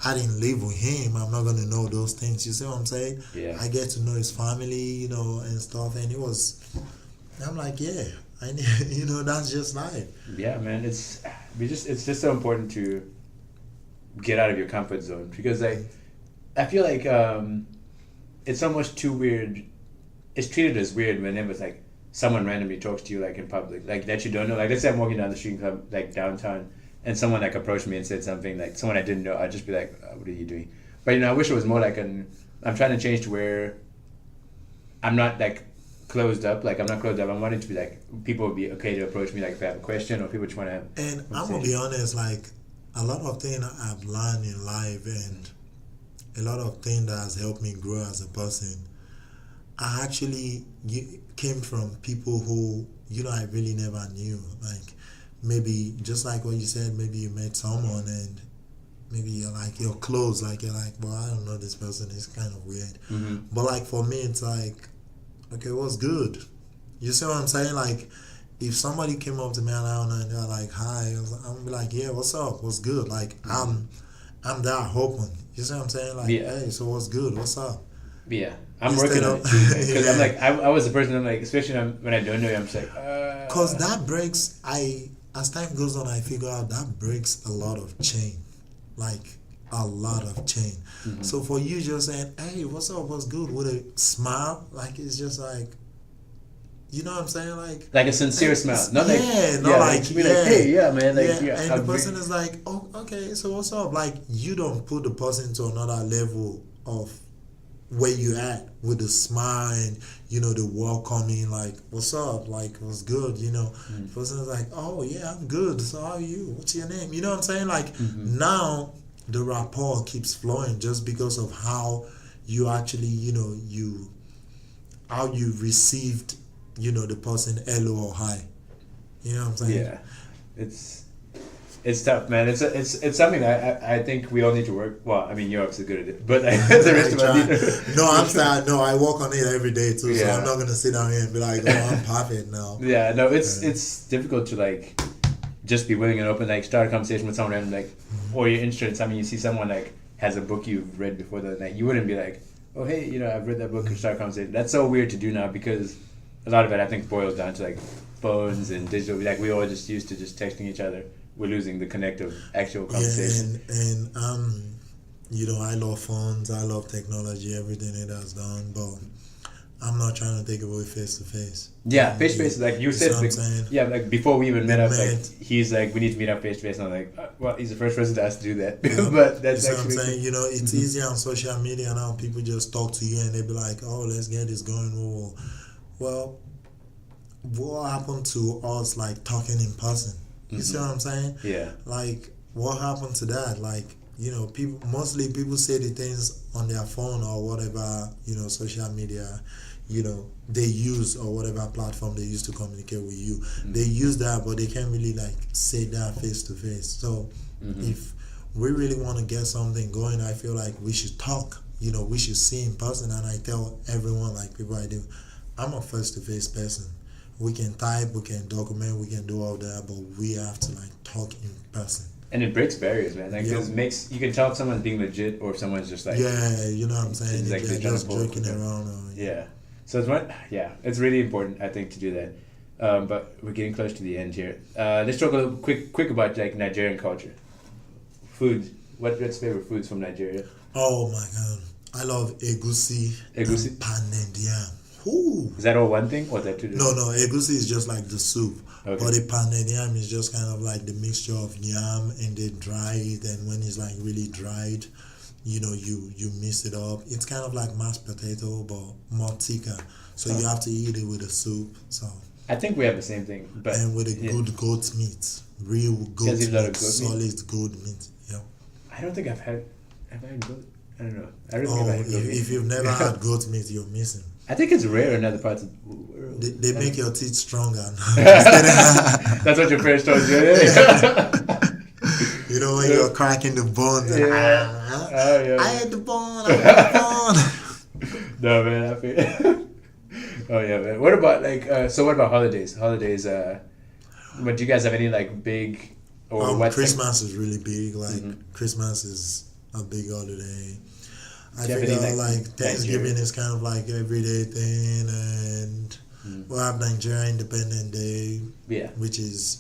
I didn't live with him, I'm not gonna know those things. You see what I'm saying? Yeah. I get to know his family, and stuff, and I'm like, yeah, I need, that's just life. Yeah, man. It's just so important to get out of your comfort zone, because I feel like it's almost too weird. It's treated as weird whenever it's like someone randomly talks to you like in public, like that you don't know. Like let's say I'm walking down the street club like downtown, and someone like approached me and said something, like someone I didn't know. I'd just be like, "What are you doing?" But I wish it was more like I'm trying to change to where I'm not like closed up. Like I'm not closed up. I'm wanting to be like people would be okay to approach me like if they have a question or people just want to have. And I'm gonna be honest, like a lot of things I've learned in life and a lot of things that has helped me grow as a person, I actually came from people who I really never knew. Like maybe just like what you said, maybe you met someone and maybe you're close, like you're like, well, I don't know this person, it's kind of weird. Mm-hmm. But like for me, it's like, okay, what's good? You see what I'm saying? Like if somebody came up to me and they're like, hi, I'm like, yeah, what's up? What's good? Like I'm that open. You see what I'm saying? Like, Yeah. hey, so what's good? What's up? Yeah, I'm Instead working on of- it too, because Yeah. I'm like I was the person. I'm like, especially when I don't know you, I'm just like, Cause that breaks. As time goes on, I figure out that breaks a lot of chain, like a lot of chain. Mhm. So for you just saying, "Hey, what's up? What's good?" with a smile, like it's just like, you know what I'm saying, like a sincere smile, not like like be like, hey, yeah, man, like, yeah. And the I'm person is like, "Oh, okay, so what's up?" Like you don't put the person to another level of where you at with a smile and the welcoming, like what's up, like what's good, Mm. the person is like, oh yeah, I'm good, so how are you, what's your name, you know what I'm saying, like Mhm. now the rapport keeps flowing just because of how you actually how you received the person hello or hi, you know what I'm saying. Yeah, it's tough, man. It's something that I think we all need to work. Well, I mean, you're obviously good at it, but the rest of us need to. No, I'm sad. No, I work on it every day too, so Yeah. I'm not gonna sit down here and be like, oh, I'm perfect now. Yeah, no, it's difficult to like just be willing and open, like start a conversation with someone and like, or you're interested in something. You see someone like has a book you've read before the night. You wouldn't be like, oh hey, I've read that book and start a conversation. That's so weird to do now because a lot of it I think boils down to like phones and digital. Like we all just used to just texting each other. We're losing the connect of actual conversation. Yeah, and I love phones, I love technology, everything it has done, but I'm not trying to take it away face to face. Yeah, face to face, like you said, what I'm like, saying? yeah, like before we even met up, like met. he's like, we need to meet up face to face, and I'm like, well, he's the first person to ask to do that, Yeah. but that's You see what I'm actually saying? It's easier on social media now. People just talk to you and they be like, oh, let's get this going. Whoa. Well, what happened to us like talking in person? You see what I'm saying? Yeah. Like, what happened to that? Like, mostly people say the things on their phone or whatever, social media, they use or whatever platform they use to communicate with you. Mm-hmm. They use that, but they can't really like say that face to face. So if we really want to get something going, I feel like we should talk. We should see in person. And I tell everyone, like people I do, I'm a face to face person. We can type, we can document, we can do all that, but we have to like talk in person. And it breaks barriers, man. Like, 'cause it makes you can tell if someone's being legit or if someone's just like, yeah, you know what I'm saying. It's like They're they're trying to just pull it joking together. around. Or, yeah. So it's really important, I think, to do that. But we're getting close to the end here. Let's talk a little quick about like Nigerian culture, food. What's favorite foods from Nigeria? Oh my god, I love egusi. Egusi? And pounded yam. Ooh. Is that all one thing or is that two different? No, egusi is just like the soup. Okay. But the pounded yam is just kind of like the mixture of yam and they dry it, and when it's like really dried, you mix it up. It's kind of like mashed potato but more thicker. So you have to eat it with a soup. So I think we have the same thing, but and with a good goat meat. Real goat Does it have a meat, goat meat? solid goat meat. Yeah. I don't think Have I had goat? I don't know. I don't think Oh, I've had goat meat. if you've never had goat meat, you're missing. I think it's rare in other parts of the world. they make your teeth stronger. That's what your parents told you. You know, when you're cracking the bones and Yeah. Oh yeah. I had the bone, I had the bone. No man, I feel. Oh yeah, man. What about so? What about holidays? Holidays. But do you guys have any like big or what's Christmas is really big. Like Mhm. Christmas is a big holiday. I Do you have figure any, like Thanksgiving Nigeria? is kind of like everyday thing, and Mm. we'll have Nigeria Independent Day, Yeah. which is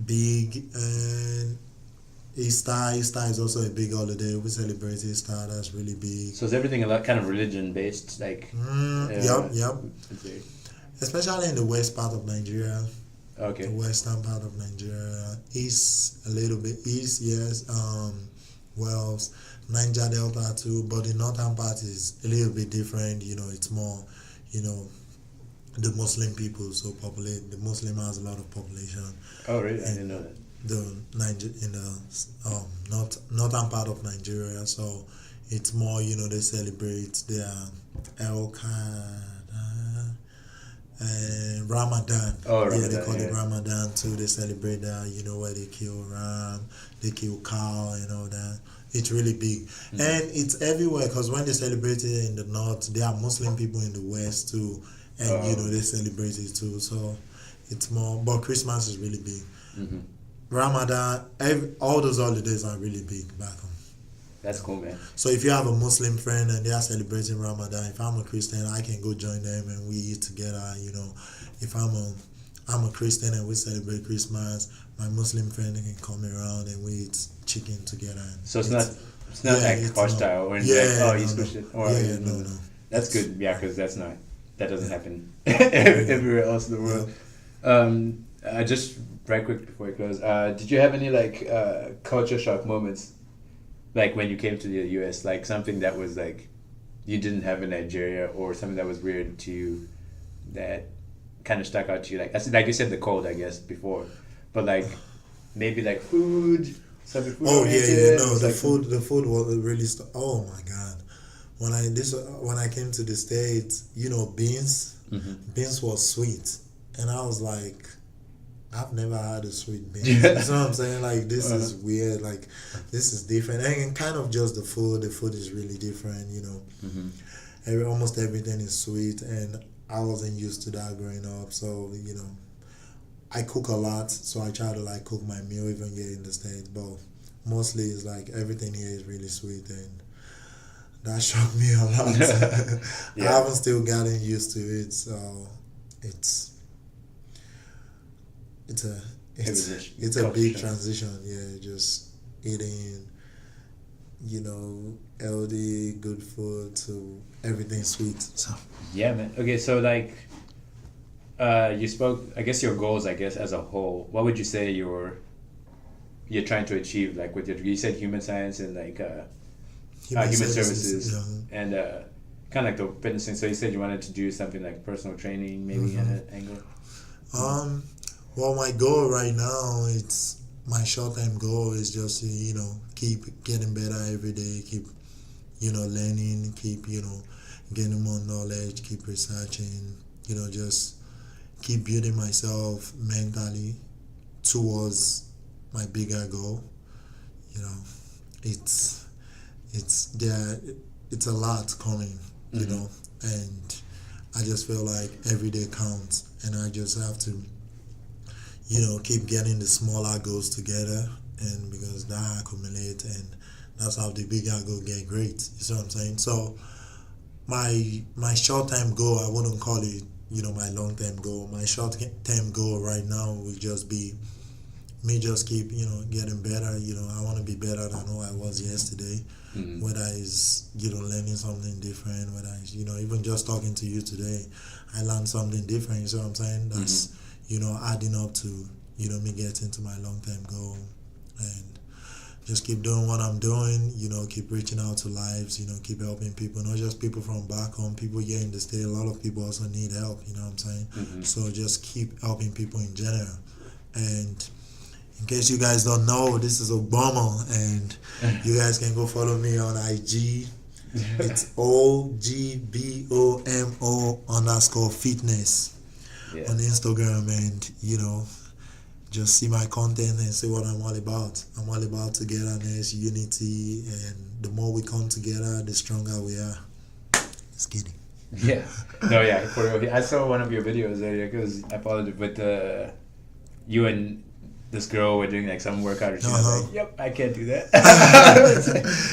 big, and Easter. Easter is also a big holiday. We celebrate Easter. That's really big. So is everything a lot kind of religion based? Like. Yep. Okay. Especially in the west part of Nigeria. Okay. The western part of Nigeria, east a little bit east, yes. Wales, Niger Delta too, but the northern part is a little bit different. It's more, you know, the Muslim people so populate. The Muslim has a lot of population. Oh really? I And didn't know that. the northern part of Nigeria, so it's more. They celebrate their El and Ramadan. Oh, Yeah, Ramadan. they call it Yeah. Ramadan too. They celebrate that, where they kill ram, they kill cow, and all that. It's really big. And it's everywhere because when they celebrate it in the north, there are Muslim people in the west too. And, Oh. they celebrate it too. So it's more, but Christmas is really big. Hmm. Ramadan, all those holidays are really big back home. That's cool, man. So if you have a Muslim friend and they are celebrating Ramadan, if I'm a Christian, I can go join them and we eat together. If I'm a Christian and we celebrate Christmas, my Muslim friend can come around and we eat chicken together. So it's not like it's hostile or anything. Yeah, Like, oh, he's no. Christian. Or Yeah, no. That's good. Yeah, because that doesn't happen everywhere else in the world. Just right quick before we close, did you have any culture shock moments, like when you came to the U.S., like something that was like you didn't have in Nigeria, or something that was weird to you that kind of stuck out to you? Like you said, the cold, I guess before, but like maybe like food, something food. Oh oriented, no, it's the like food was really. Oh my God, when I came to the States, beans, Mhm. beans was sweet, and I was like, I've never had a sweet beans. Yeah. You know what I'm saying? Like this is weird. Like this is different, and kind of just the food. The food is really different. Mhm. Almost everything is sweet, and I wasn't used to that growing up. So I cook a lot, so I try to like cook my meal even here in the States. But mostly it's like everything here is really sweet, and that shocked me a lot. Yeah. I haven't still gotten used to it, so it's it's a it's It was it's a culture big shock. transition. Yeah, just eating healthy, good food to everything sweet. So Yeah, man. Okay, so you spoke. I guess your goals. I guess as a whole, what would you say you're trying to achieve? Like with you said human science and human services yeah. and kind of like the fitness thing. So you said you wanted to do something like personal training, maybe at an angle. Well, my goal right now, my short-term goal is just to, keep getting better every day, keep, learning, keep, getting more knowledge, keep researching, just keep building myself mentally towards my bigger goal. It's there. It's a lot coming, and I just feel like every day counts, and I just have to keep getting the smaller goals together, and because that accumulates, and that's how the bigger goal get great. You see what I'm saying? So my short term goal, I wouldn't call it my long term goal. My short term goal right now would just be me just keep getting better. I want to be better than who I was yesterday. Mm-hmm. Whether it's learning something different, whether it's even just talking to you today, I learned something different. You see what I'm saying? That's adding up to me getting to my long term goal, and just keep doing what I'm doing. Keep reaching out to lives. Keep helping people, not just people from back home, people here in the state. A lot of people also need help. You know what I'm saying? Mm-hmm. So just keep helping people in general. And in case you guys don't know, this is Ogbomo, and you guys can go follow me on IG It's Ogbomo_fitness Yeah. on Instagram, and just see my content and see what I'm all about. I'm all about togetherness, unity, and the more we come together, the stronger we are. Just kidding. Yeah. No, yeah, for real. I saw one of your videos earlier because I followed it with you and this girl were doing like some workout routine. I was like, yep, I can't do that.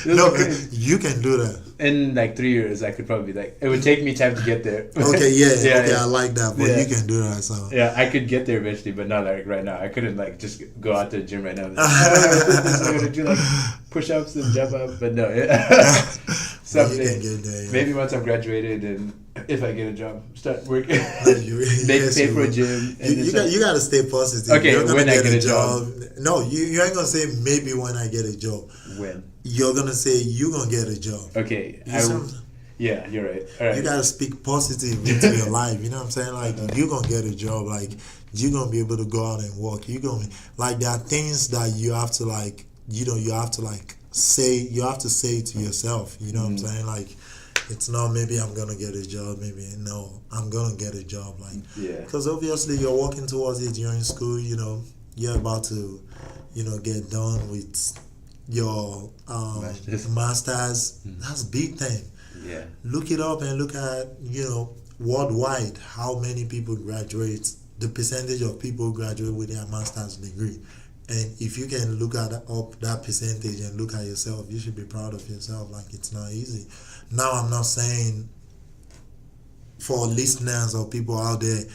No, you can do that. In like 3 years, I could probably like, it would take me time to get there. Okay, yeah, Yeah. I like that, but Yeah. you can do that. So Yeah, I could get there eventually, but not like right now. I couldn't like just go out to the gym right now. I'm gonna do like push-ups and jump up, but no. but you can get there. Yeah. Maybe once I'm graduated and if I get a job, start working, Yes, pay for a will. gym. And You gotta stay positive. Okay, You're gonna when I get get a a job. No, you ain't gonna say maybe when I get a job. When? You're gonna say you gonna get a job. Okay, You see what I'm yeah, you're right. All right. You gotta speak positive into your life. You know what I'm saying? Like you're gonna get a job. Like you're gonna be able to go out and work. You're gonna like there are things that you have to like. You have to like say. You have to say to yourself. You know what I'm saying? Like it's not maybe I'm gonna get a job. Maybe no, I'm gonna get a job. Like Yeah. because obviously you're working towards it. You're in school. You're about to get done with your masters. That's a big thing. Yeah. Look it up and look at worldwide how many people graduate, the percentage of people who graduate with their master's degree, and if you can look at up that percentage and look at yourself, you should be proud of yourself. Like it's not easy. Now I'm not saying for listeners or people out there,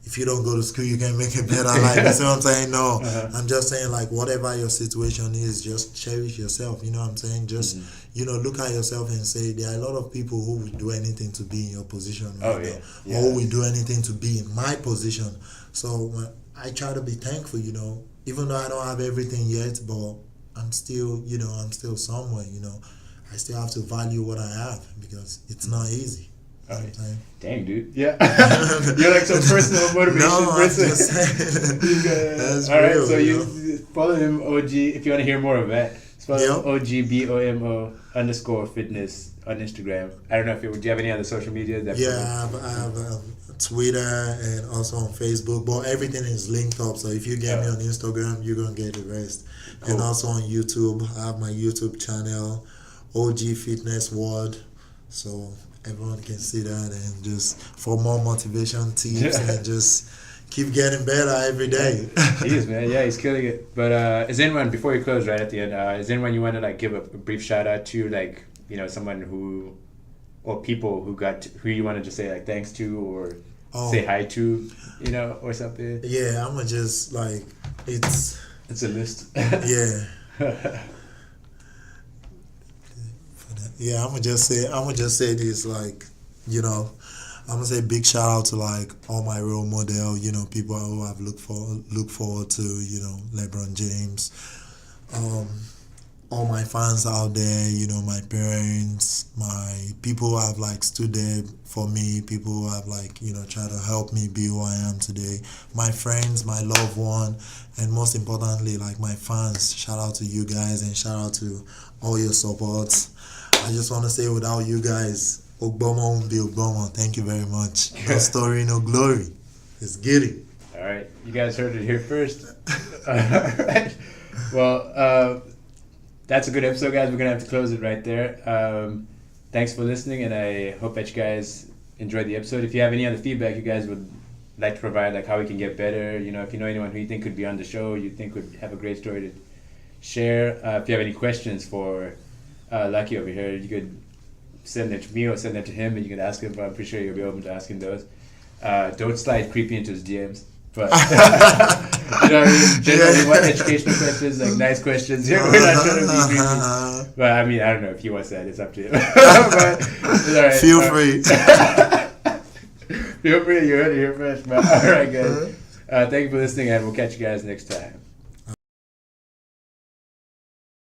if you don't go to school, you can make a better life. You see what I'm saying? No, I'm just saying like whatever your situation is, just cherish yourself. You know what I'm saying? Just look at yourself and say there are a lot of people who would do anything to be in your position right now, or who would do anything to be in my position. So I try to be thankful. Even though I don't have everything yet, but I'm still somewhere. I still have to value what I have because it's not easy. Dang, dude. Yeah. You're like some personal motivation person. That's all right, real, so you follow him, OG, if you want to hear more of that. Follow OGBOMO_fitness on Instagram. I don't know do you have any other social media? I have Twitter and also on Facebook, but everything is linked up. So if you get me on Instagram, you're going to get the rest. Cool. And also on YouTube, I have my YouTube channel, OG Fitness World. So everyone can see that, and just for more motivation tips and just keep getting better every day. He is, man. Yeah, he's killing it. But is anyone, before you close right at the end, is anyone you want to like give a brief shout out to, like someone who, or people who you wanted to say like thanks to or say hi to, or something? Yeah, I'm gonna just like it's a list. Yeah. Yeah, I'm gonna just say this, like, I'm gonna say big shout out to like all my role model, people who I've look forward to, LeBron James, all my fans out there, my parents, my people who have like stood there for me, people who have like, tried to help me be who I am today, my friends, my loved one, and most importantly, like my fans. Shout out to you guys and shout out to all your supports. I just want to say without you guys, Ogbomo won't be Ogbomo. Thank you very much. No story, no glory. Let's get it. All right. You guys heard it here first. All right. Well, that's a good episode, guys. We're going to have to close it right there. Thanks for listening, and I hope that you guys enjoyed the episode. If you have any other feedback you guys would like to provide, like how we can get better, if you know anyone who you think could be on the show, you think would have a great story to share. If you have any questions for Lucky over here, you could send that to me or send that to him, and you can ask him. But I'm pretty sure you'll be open to asking those. Don't slide creepy into his DMs, but generally, what educational questions, like nice questions. We're not trying to be creepy, but I mean, I don't know if he wants that. It's up to him. But it's all right. Feel free. Feel free. You heard it here first. But all right, guys. Thank you for listening, and we'll catch you guys next time.